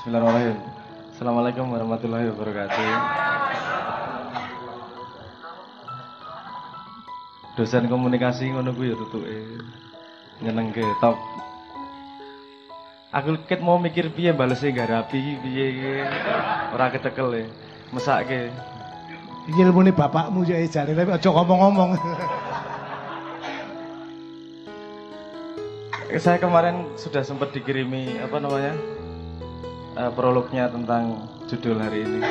Bismillahirrahmanirrahim. Assalamualaikum warahmatullahi wabarakatuh. Dosen komunikasi ngono kuwi ya tutuke. Nyenengke top. Aku ket mau mikir piye balese garapi piye iki. Ora kecekel e. Mesake. Iki ilmune bapakmu ya jare tapi aja ngomong-ngomong. Saya kemarin sudah sempat dikirimi prolognya tentang judul hari ini.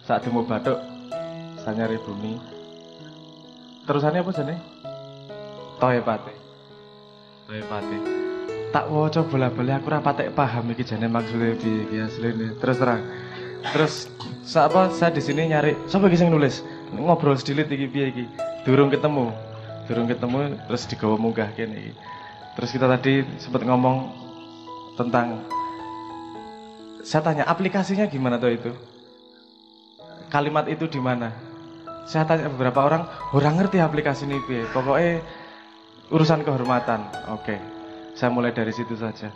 Saat demo batuk, saya nyari bumi. Terusannya apa jane? Toepate. Toepate. Tak waca bola-bali aku ora patek paham iki jane maksude piye iki asline. Terus terang. Terus saya di sini nyari sapa iki sing nulis? Ngobrol sedikit iki piye iki? Durung ketemu terus digawa munggah kene iki. Terus kita tadi sempat ngomong tentang, saya tanya aplikasinya gimana tuh itu? Kalimat itu di mana? Saya tanya beberapa orang ngerti aplikasi ini piye. Pokoknya urusan kehormatan. Oke. Saya mulai dari situ saja.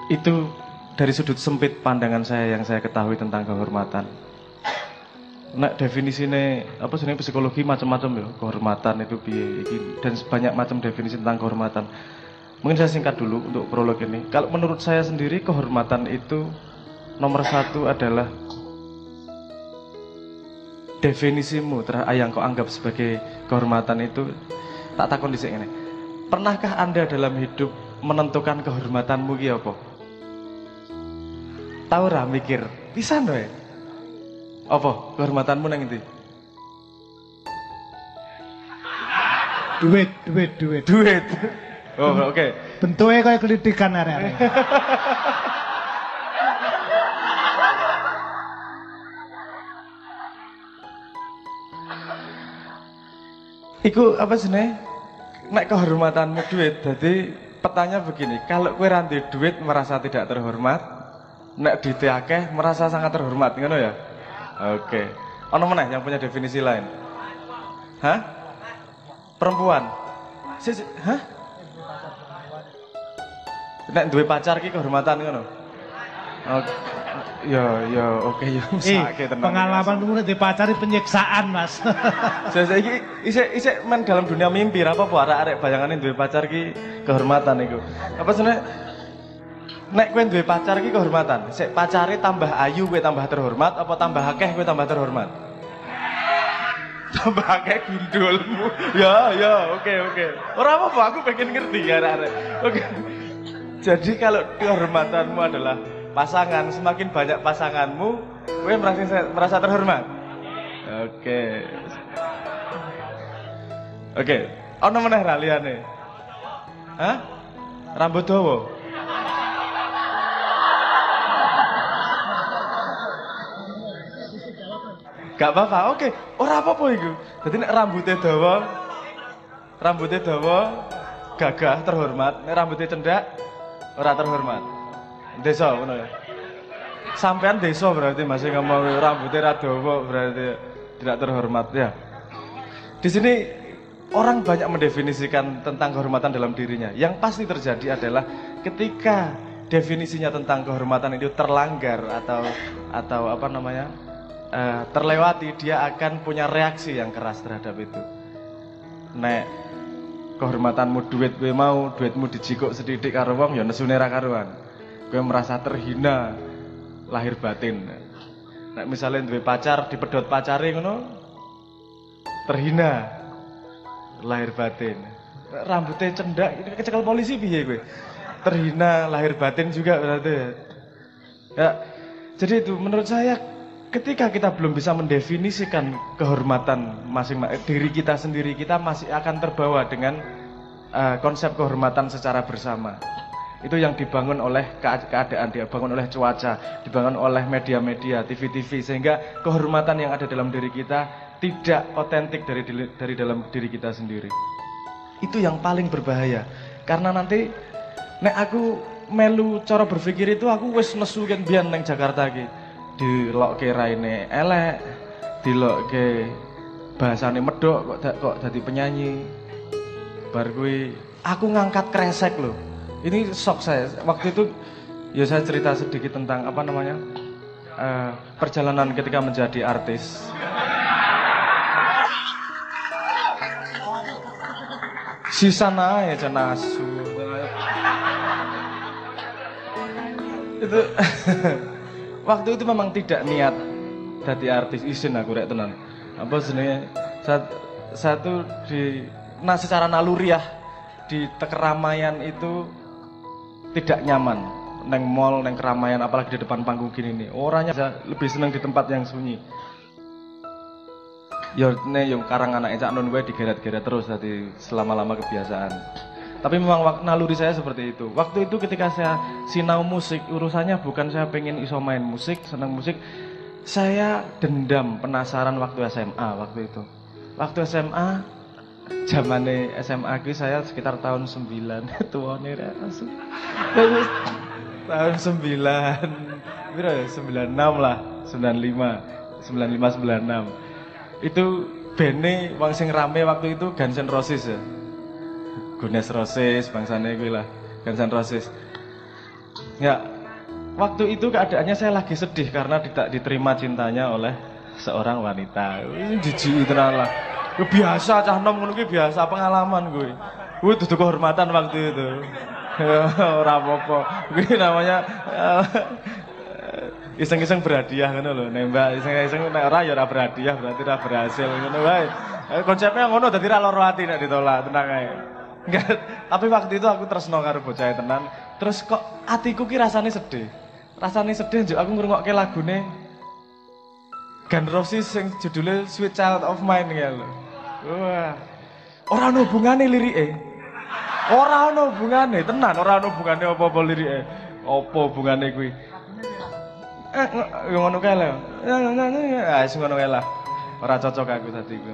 Itu dari sudut sempit pandangan saya yang saya ketahui tentang kehormatan. Nah, definisinya apa sebenarnya psikologi macam-macam ya, kehormatan itu piye dan banyak macam definisi tentang kehormatan. Mungkin saya singkat dulu untuk prolog ini. Kalau menurut saya sendiri kehormatan itu nomor satu adalah definisimu yang kau anggap sebagai kehormatan itu. Tak takon dhisik ngene. Pernahkah Anda dalam hidup menentukan kehormatanmu ki apa? Tahu ra mikir? Pisan wae. Apa kehormatanmu nang endi? Duit. Oh, oke. Okay. Bentuknya kayak kelitikan arek-arek. Iku apa sih nek kehormatanmu duit. Jadi petanya begini, kalau kowe ra duit merasa tidak terhormat, nek duit akeh merasa sangat terhormat, ngono ya? Oke. Ono meneh yang punya definisi lain? Hah? Perempuan. Hah? Nek duwe pacar ki kehormatan ngono. Oke ya mesake tenan. Pengalamanmu nek dipacari penyiksaan, Mas. Saya iki isik men dalam dunia mimpi ra apa-apa arek-arek bayangane duwe pacar ki kehormatan iku. Apa seneng nek kowe duwe pacar ki kehormatan. Sik pacare tambah ayu kowe tambah terhormat apa tambah akeh kowe tambah terhormat? Tambah akeh gundulmu. Ya, oke. Ora apa-apa, aku pengen ngerti arek-arek. Oke. Jadi kalau kehormatanmu adalah pasangan, semakin banyak pasanganmu, kowe merasa terhormat. Oke. Ono meneh ra liyane? Hah? Rambut dawa. Gak apa-apa, oke. Ora apa-apa iku. Dadi nek rambutnya dawa, gagah, terhormat. Nek rambutnya cendak, ora terhormat. Desa ngono ya. Sampean desa berarti masih ngomong rambutnya ra dawa berarti tidak terhormat ya. Di sini orang banyak mendefinisikan tentang kehormatan dalam dirinya. Yang pasti terjadi adalah ketika definisinya tentang kehormatan itu terlanggar atau terlewati, dia akan punya reaksi yang keras terhadap itu. Nek kehormatanmu duitmu dijikuk sedidik karo wong ya nesune ra karuan. Kowe merasa terhina lahir batin. Nek misalnya duwe pacar dipedhot pacare ngono terhina lahir batin. Rambutnya cendak itu kecekel polisi piye kowe? Terhina lahir batin juga berarti. Ya. Jadi itu menurut saya ketika kita belum bisa mendefinisikan kehormatan masing-masing diri kita sendiri, kita masih akan terbawa dengan konsep kehormatan secara bersama. Itu yang dibangun oleh keadaan, dibangun oleh cuaca, dibangun oleh media-media, TV-TV, sehingga kehormatan yang ada dalam diri kita tidak otentik dari dalam diri kita sendiri. Itu yang paling berbahaya. Karena nanti nek aku melu cara berpikir itu aku wis nesu kan biyen nang Jakarta iki. Dilokke raine elek, dilokke bahasane medhok kok dadi penyanyi. Bar kuwi aku ngangkat kresek lho. Ini shock saya. Waktu itu ya saya cerita sedikit tentang apa namanya perjalanan ketika menjadi artis. Sisana ya cenasu. Itu waktu itu memang tidak niat jadi artis, isin aku rek tenan. Apa jenenge? Satu secara naluriah di keramaian itu tidak nyaman. Neng mall, neng keramaian, apalagi di depan panggung gini nih. Orangnya lebih senang di tempat yang sunyi. Yo yang karang anak Cak Nun gue digeret-geret terus tadi selama-lama kebiasaan. Tapi memang naluri saya seperti itu. Waktu itu ketika saya sinau musik, urusannya bukan saya pengen iso main musik, senang musik. Saya dendam, penasaran waktu SMA waktu itu. Waktu SMA, zamane SMA itu saya sekitar tahun 9. Tuane rek langsung. Tahun 9. Berapa ya? 96 lah, 95, 96. Itu bene wong sing rame waktu itu Guns N' Roses ya. Guns N' Roses bangsane kuwi lah, Guns N' Roses. Ya, waktu itu keadaannya saya lagi sedih karena tidak diterima cintanya oleh seorang wanita. Jijik tenan lah. Biasa cah nom ngono ki biasa pengalaman gue. Kuwi dudu kehormatan waktu itu. Ora apa-apa. Kuwi namanya iseng-iseng berhadiah ngono lho, nembak iseng-iseng nek ora ya ora berhadiah berarti ora berhasil ngono wae. Konsepnya ngono dadi ra loro ati nek ditolak, tenang ae. Enggak, tapi waktu itu aku tresno karo bocah tenan. Terus kok atiku ki rasane sedih. Rasane sedih njuk aku ngrungokke lagune Guns N' Roses sing judulnya Sweet Child of Mine ya lho. Wah. Ora ono hubungane lirike. Ora ono hubungane, tenan ora ono hubungane apa-apa lirike. Apa hubungane kuwi? Ngono kae lho. Wis ngono kae lah. Ora cocok aku tadi iku.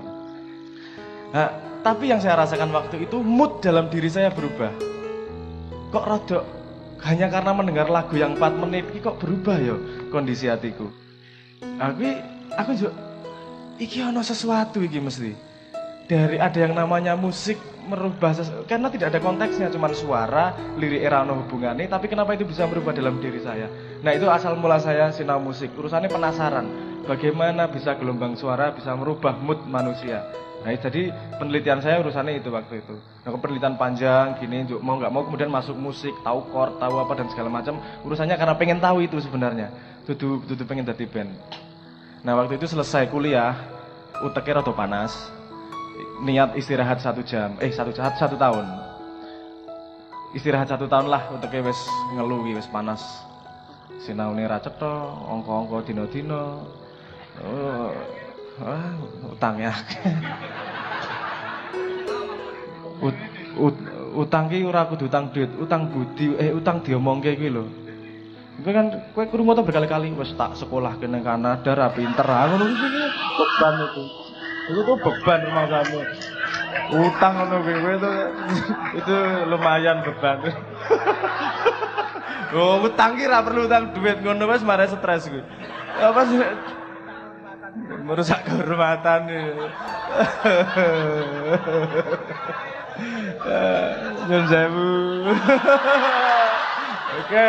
Nah, tapi yang saya rasakan waktu itu mood dalam diri saya berubah. Kok rodok hanya karena mendengar lagu yang 4 menit iki kok berubah ya kondisi hatiku. Aku juga iki ono sesuatu iki mesti. Dari ada yang namanya musik merubah karena tidak ada konteksnya, cuman suara, lirik era ono hubungannya, tapi kenapa itu bisa merubah dalam diri saya? Nah, itu asal mula saya sinau musik. Urusannya penasaran, bagaimana bisa gelombang suara bisa merubah mood manusia. Nah, jadi penelitian saya urusannya itu waktu itu. Nah, penelitian panjang gini, mau nggak mau kemudian masuk musik, tahu chord, tahu apa dan segala macam. Urusannya karena pengen tahu itu sebenarnya. Dudu pengen dadi band. Nah, waktu itu selesai kuliah, uteknya rada panas. Niat istirahat 1 jam, 1 tahun. Istirahat 1 tahun lah, uteknya wis ngeluh, wis panas. Sinaune ra cetha, angka-angka dina-dina. Utangnya. Utang ki ora kudu utang duit, utang budi, utang diomongke kuwi lho. Kowe kan krungu ta berkali-kali wis tak sekolah kene Kanada ra pinter, ngono kuwi beban itu. Itu tuh beban rumah kamu. Utang ngono kowe itu lumayan beban. Oh, utang ki ra perlu utang duit ngono wis mare stres kuwi. Apa sih? Merusak kehormatan. Nyun sewu. Oke.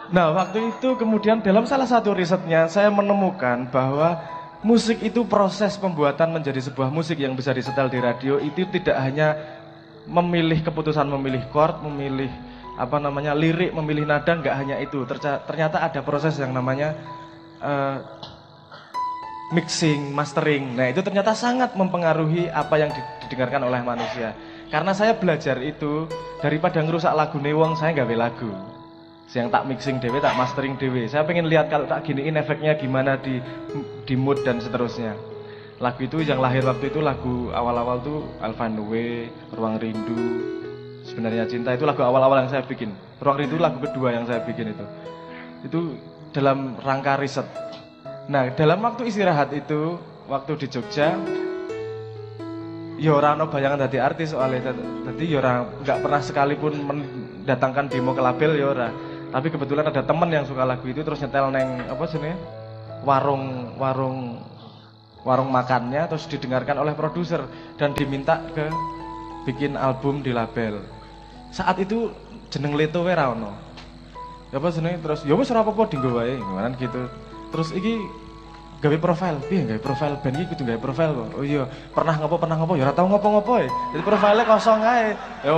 Nah, waktu itu kemudian dalam salah satu risetnya saya menemukan bahwa musik itu proses pembuatan menjadi sebuah musik yang bisa disetel di radio itu tidak hanya memilih keputusan memilih chord, memilih lirik, memilih nada, nggak hanya itu. Ternyata ada proses yang namanya mixing, mastering. Nah, itu ternyata sangat mempengaruhi apa yang didengarkan oleh manusia. Karena saya belajar itu daripada ngerusak lagu wong, saya gawe lagu. Yang tak mixing dewe, tak mastering dewe. Saya pengen lihat kalau tak giniin efeknya gimana di mood dan seterusnya. Lagu itu yang lahir waktu itu lagu awal-awal tuh Alpha Noe, Ruang Rindu, Sebenarnya Cinta itu lagu awal-awal yang saya bikin. Ruang Rindu lagu kedua yang saya bikin itu. Itu dalam rangka riset. Nah, dalam waktu istirahat itu, waktu di Jogja, ya ora ono bayangan dadi artis soalnya. Dadi ya ora enggak pernah sekalipun mendatangkan demo ke label ya ora. Tapi kebetulan ada temen yang suka lagu itu terus nyetel neng apa jenenge? Warung warung makannya, terus didengarkan oleh produser dan diminta ke bikin album di label. Saat itu jeneng Leto wae ra ono. Ya apa jenenge terus ya wis ora apa-apa dinggo wae gimana gitu. Terus iki gawe profile, piye gawe profile band iki kudu gawe profile kok. Oh iya, pernah ngopo ya ora tau ngopo-ngopo ya. Jadi profile kosong ae. Ya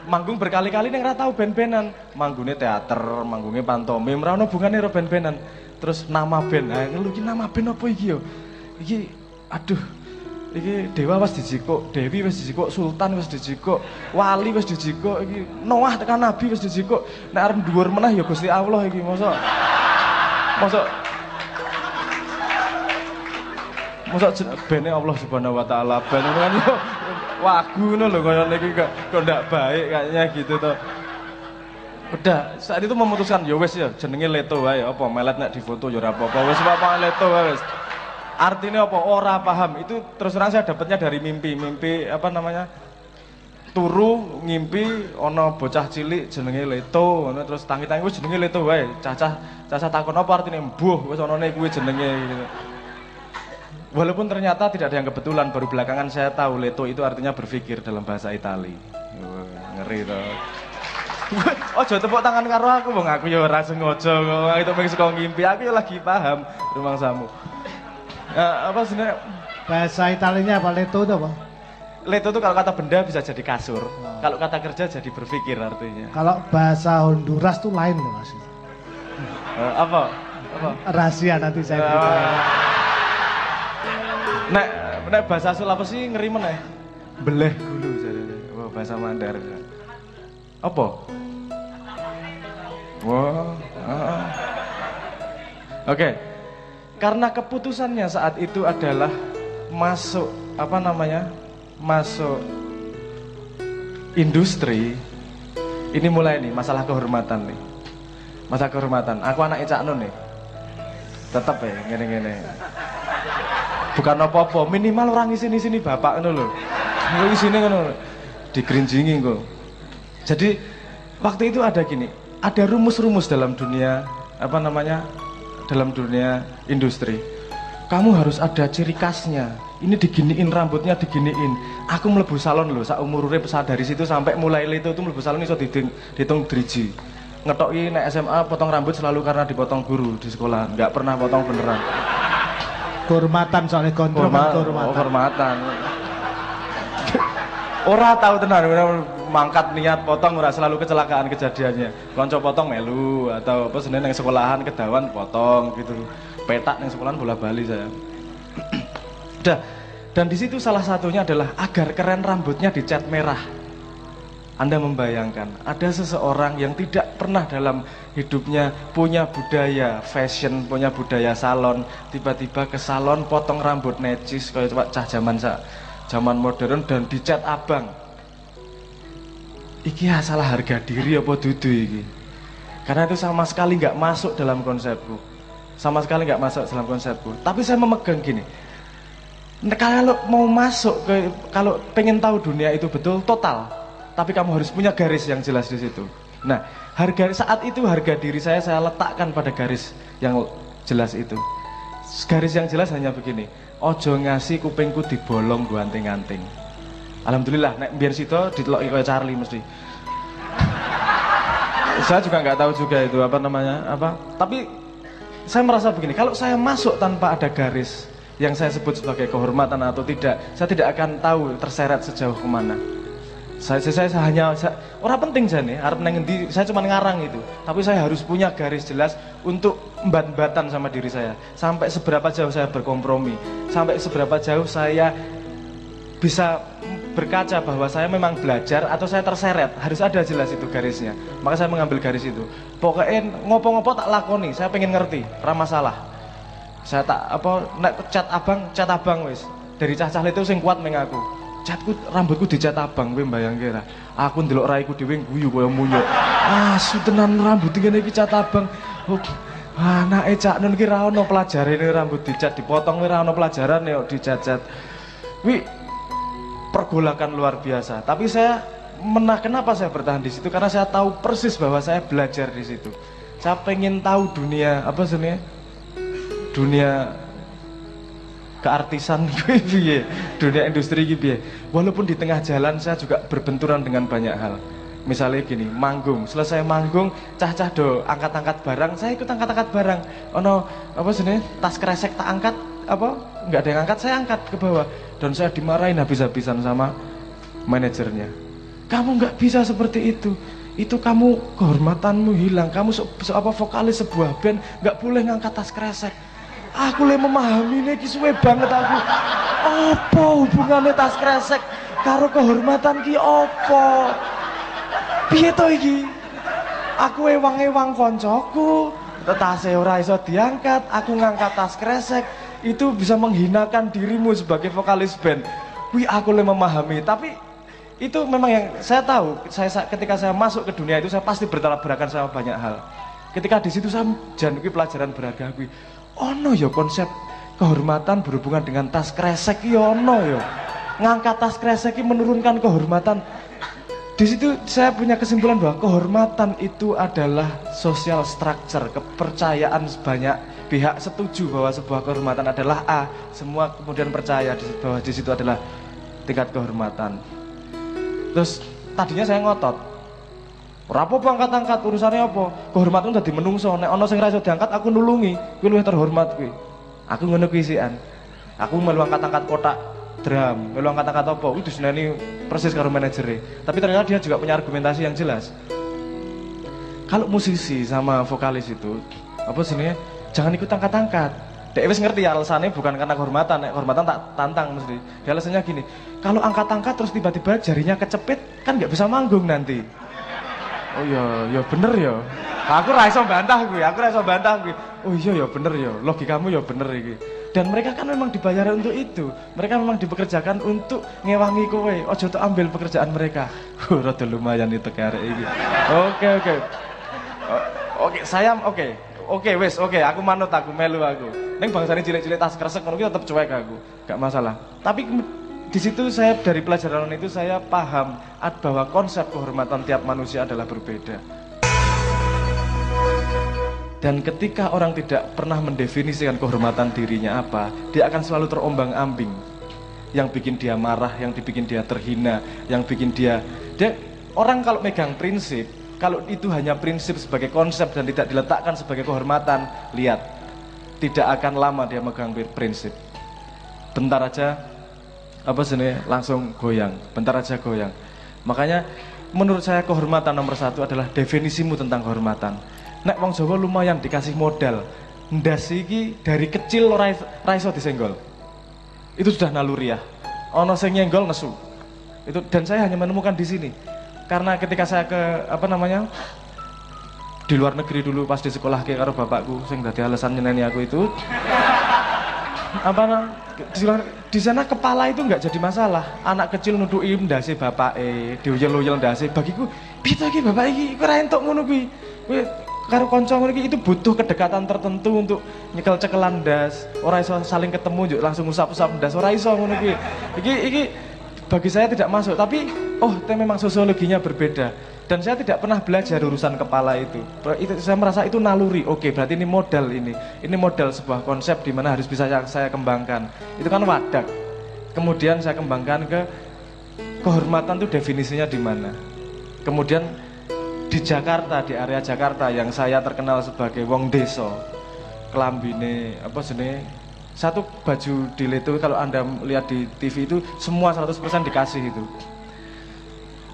manggung berkali-kali ning ora tau band-bandan. Manggune teater, manggungnya pantomim, ora ono hubungane karo band-bandan. Terus nama band, ngelu iki nama band apa iki ya? Iki aduh. Iki Dewa wis dijikuk, Dewi wis dijikuk, Sultan wis dijikuk, Wali wis dijikuk, iki Noah tekan Nabi wis dijikuk. Nek arep dhuwur meneh ya Gusti Allah iki, mosok bene Allah Subhanahu wa taala ben kan yo wagu ngono lho kaya niki kok ndak baik kayaknya gitu toh. Udah, saat itu memutuskan ya wis ya jenenge Leto wae apa melet nek difoto ya ora apa-apa wis apa Leto wae wis. Artinya apa? Ora paham. Itu terus terang saya dapatnya dari mimpi apa namanya? Turu ngimpi ono bocah cilik jenenge Leto, ngono terus tangi-tangi wis jenenge Leto wae. Cacah takon apa artine mbuh wis onone kuwi jenenge gitu. Walaupun ternyata tidak ada yang kebetulan, baru belakangan saya tahu Leto itu artinya berpikir dalam bahasa Itali. Ngeri to. Ojo tepuk tangan karo aku, wong aku ya ora sengaja kok. Itu mung saka ngimpi, aku ya lagi paham rumangsamu. Apa sebenarnya Bahasa Italinya apa Leto itu apa? Leto itu kalau kata benda bisa jadi kasur, kalau kata kerja jadi berpikir artinya. Kalau bahasa Honduras tuh lain loh Mas. Apa? Rahasia nanti saya ceritakan. Nek bahasa Sulawesi ngeri meneh. Beleh dulu jadinya. Wah, bahasa Mandarin. Apa? Wah. Oke. Karena keputusannya saat itu adalah masuk masuk industri. Ini mulai nih masalah kehormatan nih. Masalah kehormatan. Aku anak Cak Nun nih. Tetep ya ngene-ngene. Bukan apa-apa, minimal orang isini bapak ngono lho. Ngono isine ngono. Digrinjingi kok. Jadi waktu itu ada gini, ada rumus-rumus dalam dunia dalam dunia industri. Kamu harus ada ciri khasnya. Ini diginiin rambutnya diginiin. Aku mlebu salon lho, sak umur urip dari situ sampai mulai Leto itu mlebu salon iso dihitung driji. Ngetoki nek SMA potong rambut selalu karena dipotong guru di sekolah, enggak pernah potong beneran. Kehormatan soalnya kontrol kehormatan. Ora tahu tenan mangkat niat potong ora selalu kecelakaan kejadiannya. Konco potong melu atau apa seneng nang sekolahan kedawan potong gitu. Petak nang sekolahan bola-bali saya. Udah. Dan di situ salah satunya adalah agar keren rambutnya dicat merah. Anda membayangkan ada seseorang yang tidak pernah dalam hidupnya punya budaya fashion, punya budaya salon, tiba-tiba ke salon potong rambut necis kayak cah zaman modern dan dicat abang. Iki salah harga diri apa dudu iki? Karena itu sama sekali nggak masuk dalam konsepku. Sama sekali nggak masuk dalam konsepku. Tapi saya memegang gini. Kalau mau masuk kalau pengen tahu dunia itu betul total, tapi kamu harus punya garis yang jelas di situ. Nah, saat itu harga diri saya letakkan pada garis yang jelas itu. Garis yang jelas hanya begini. Ojo ngasih kupingku dibolong gua anting-anting. Alhamdulillah, nek biar situ diteloki kaya Charlie mesti. Saya juga nggak tahu juga itu tapi saya merasa begini, kalau saya masuk tanpa ada garis yang saya sebut sebagai kehormatan atau tidak, saya tidak akan tahu terseret sejauh kemana. Saya hanya orang penting jane arep nang endi, saya cuma ngarang itu, tapi saya harus punya garis jelas untuk embat-embatan sama diri saya. Sampai seberapa jauh saya berkompromi, sampai seberapa jauh saya bisa berkaca bahwa saya memang belajar atau saya terseret, harus ada jelas itu garisnya. Maka saya mengambil garis itu. Pokoknya ngopo-ngopo tak lakoni, saya pengen ngerti, ra masalah. Saya tak nek cat abang wis. Dari cah-cah itu sing kuat meng aku. Catku rambutku dicat abang, kowe mbayangke ra. Aku ndelok raiku dhewe guyu kaya munyuk. Tenan rambut ngene iki cat abang. Anake Cak Nun ki ra ono pelajarane rambut dicat dipotong ora ono pelajarane kok dicat-cat. Wi pergolakan luar biasa. Tapi kenapa saya bertahan di situ? Karena saya tahu persis bahwa saya belajar di situ. Saya pengen tahu dunia dunia keartisan kuwi piye, dunia industri iki piye. Walaupun di tengah jalan saya juga berbenturan dengan banyak hal. Misalnya gini, manggung, selesai manggung, cah-cah do angkat-angkat barang, saya ikut angkat-angkat barang. Ono apa sini, tas kresek tak angkat, apa nggak ada yang angkat, saya angkat ke bawah. Dan saya dimarahin habis-habisan sama manajernya. Kamu nggak bisa seperti itu kamu kehormatanmu hilang, kamu apa vokalis sebuah band nggak boleh ngangkat tas kresek. Aku le memahami ini suwe banget aku. Apa hubungannya tas kresek karo kehormatan ki apa? Piye to iki? Aku ewang-ewang koncoku, tase ora iso diangkat, aku ngangkat tas kresek, itu bisa menghinakan dirimu sebagai vokalis band. Wih, aku le memahami, tapi itu memang yang saya tahu, ketika saya masuk ke dunia itu saya pasti bertolak belakang sama banyak hal. Ketika di situ saya januki pelajaran berharga kuwi. Ono ya konsep kehormatan berhubungan dengan tas kresek ya ono ya. Ngangkat tas kresek iki menurunkan kehormatan. Di situ saya punya kesimpulan bahwa kehormatan itu adalah social structure, kepercayaan banyak pihak setuju bahwa sebuah kehormatan adalah A, semua kemudian percaya bahwa di situ adalah tingkat kehormatan. Terus tadinya saya ngotot, rapopo angkat-angkat urusannya apa? Kehormatan dadi menungso, nek ana sing ra iso diangkat aku nulungi, kuwi luwih terhormat kuwi. Aku ngono kuwi sian. Aku melu angkat-angkat kotak drum, melu angkat-angkat apa? Wis diseneni persis karo manajernya. Tapi ternyata dia juga punya argumentasi yang jelas. Kalau musisi sama vokalis itu, apa sini? Jangan ikut angkat-angkat. Dek wis ngerti alasannya bukan karena kehormatan, kehormatan tak tantang mesti. Dia alasannya gini, kalau angkat-angkat terus tiba-tiba jarinya kecepit, kan nggak bisa manggung nanti. Oh iya, ya bener ya. Aku ra iso bantah gue, Oh iya ya bener ya, logikamu ya bener iki. Dan mereka kan memang dibayar untuk itu. Mereka memang dipekerjakan untuk ngewangi kowe. Ojo tok ambil pekerjaan mereka. Rada lumayan itu karek iki. Oke. Oke, wes, aku manut, aku melu aku. Ning bangsane cilik-cilik tas kresek ngono ki tetep cuek aku. Gak masalah. Tapi di situ saya dari pelajaran itu saya paham bahwa konsep kehormatan tiap manusia adalah berbeda. Dan ketika orang tidak pernah mendefinisikan kehormatan dirinya apa, dia akan selalu terombang-ambing. Yang bikin dia marah, yang bikin dia terhina, yang bikin dia orang kalau megang prinsip, kalau itu hanya prinsip sebagai konsep dan tidak diletakkan sebagai kehormatan, lihat, tidak akan lama dia megang prinsip. Bentar aja langsung goyang, bentar aja goyang. Makanya menurut saya kehormatan nomor satu adalah definisimu tentang kehormatan. Nek wong Jawa lumayan dikasih modal. Ndas iki dari kecil ora iso disenggol. Itu sudah naluriah. Ono sing nyenggol nesu. Itu dan saya hanya menemukan di sini. Karena ketika saya ke di luar negeri dulu pas di sekolah ke karo bapakku sing dadi alasan nyeneni aku itu di sana kepala itu nggak jadi masalah. Anak kecil nuduki ndase bapake, diuyel-uyel ndase. Bagiku, piye to iki bapak iki ora entuk ngono kuwi. Kuwi karo kanca ngono iki itu butuh kedekatan tertentu untuk nyekel-cekelan ndas. Ora iso saling ketemu njuk langsung usap-usap ndas, ora iso ngono kuwi. Iki bagi saya tidak masuk, tapi memang sosiologinya berbeda. Dan saya tidak pernah belajar urusan kepala itu. Saya merasa itu naluri. Oke, berarti ini modal ini. Ini modal sebuah konsep di mana harus bisa saya kembangkan. Itu kan wadah. Kemudian saya kembangkan ke kehormatan itu definisinya di mana. Kemudian di Jakarta, di area Jakarta yang saya terkenal sebagai wong desa. Kelambine satu baju dile itu kalau Anda lihat di TV itu semua 100% dikasih itu.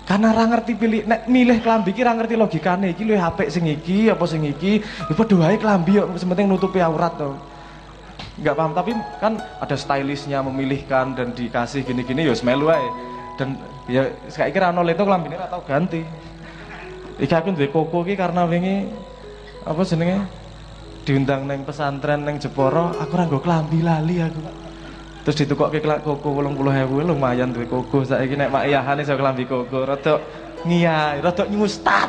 Karena ra ngerti milih klambi iki ra ngerti logikane, iki luwih apik sing iki apa sing iki, ya padha wae klambi yo sementing nutupi aurat to. Enggak paham, tapi kan ada stylistnya memilihkan dan dikasih gini-gini ya melu wae. Dan ya saiki ra ono leto klambine ra tau ganti. Iki aku duwe koko iki karena wingi diundang neng pesantren neng Jepara, aku ora nggo klambi lali aku. Terus ditukokke koko 80.000 lumayan duwe koko saiki nek mak iyahane iso klambi koko rada ngiyai, rada nyustat.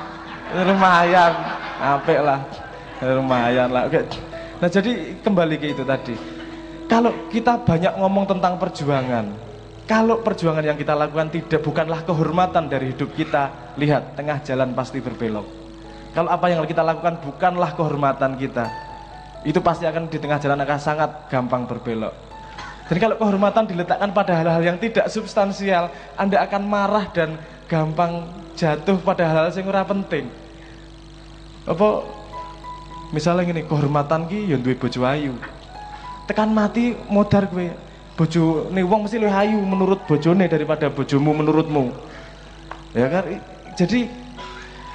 Lumayan, apik lah. Lumayan lah. Oke. Nah, jadi kembali ke itu tadi. Kalau kita banyak ngomong tentang perjuangan, kalau perjuangan yang kita lakukan bukanlah kehormatan dari hidup kita, lihat tengah jalan pasti berbelok. Kalau apa yang kita lakukan bukanlah kehormatan kita, itu pasti akan di tengah jalan akan sangat gampang berbelok. Dan kalau kehormatan diletakkan pada hal-hal yang tidak substansial, Anda akan marah dan gampang jatuh pada hal-hal yang ora penting. Apa misalnya gini, kehormatan ki ya duwe bojo ayu. Tekan mati modar kowe. Bojone wong mesti luwih ayu menurut bojone daripada bojomu menurutmu. Ya kan? Jadi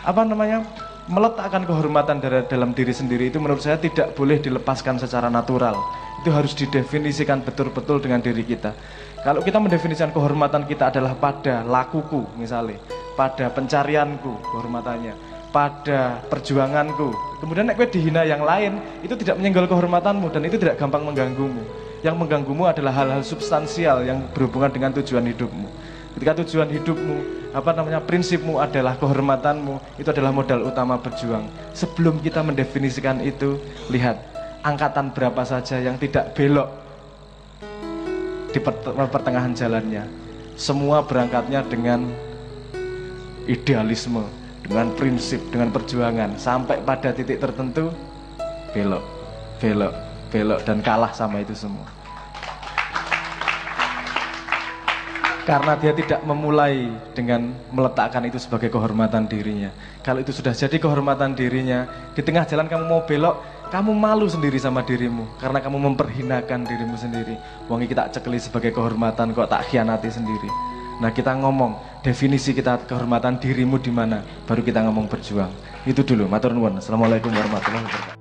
apa namanya? Meletakkan kehormatan dalam diri sendiri itu menurut saya tidak boleh dilepaskan secara natural. Itu harus didefinisikan betul-betul dengan diri kita. Kalau kita mendefinisikan kehormatan kita adalah pada lakuku misalnya, pada pencarianku kehormatannya, pada perjuanganku. Kemudian nek kowe dihina yang lain, itu tidak menyenggol kehormatanmu dan itu tidak gampang mengganggumu. Yang mengganggumu adalah hal-hal substansial yang berhubungan dengan tujuan hidupmu. Ketika tujuan hidupmu, prinsipmu adalah kehormatanmu, itu adalah modal utama berjuang. Sebelum kita mendefinisikan itu, lihat angkatan berapa saja yang tidak belok di pertengahan jalannya. Semua berangkatnya dengan idealisme, dengan prinsip, dengan perjuangan, sampai pada titik tertentu belok, belok, belok dan kalah sama itu semua. Karena dia tidak memulai dengan meletakkan itu sebagai kehormatan dirinya. Kalau itu sudah jadi kehormatan dirinya, di tengah jalan kamu mau belok, kamu malu sendiri sama dirimu karena kamu memperhinakan dirimu sendiri. Wong iki tak cekeli sebagai kehormatan kok tak khianati sendiri. Nah, kita ngomong definisi kita kehormatan dirimu di mana, baru kita ngomong berjuang. Itu dulu. Matur nuwun. Assalamualaikum warahmatullahi wabarakatuh.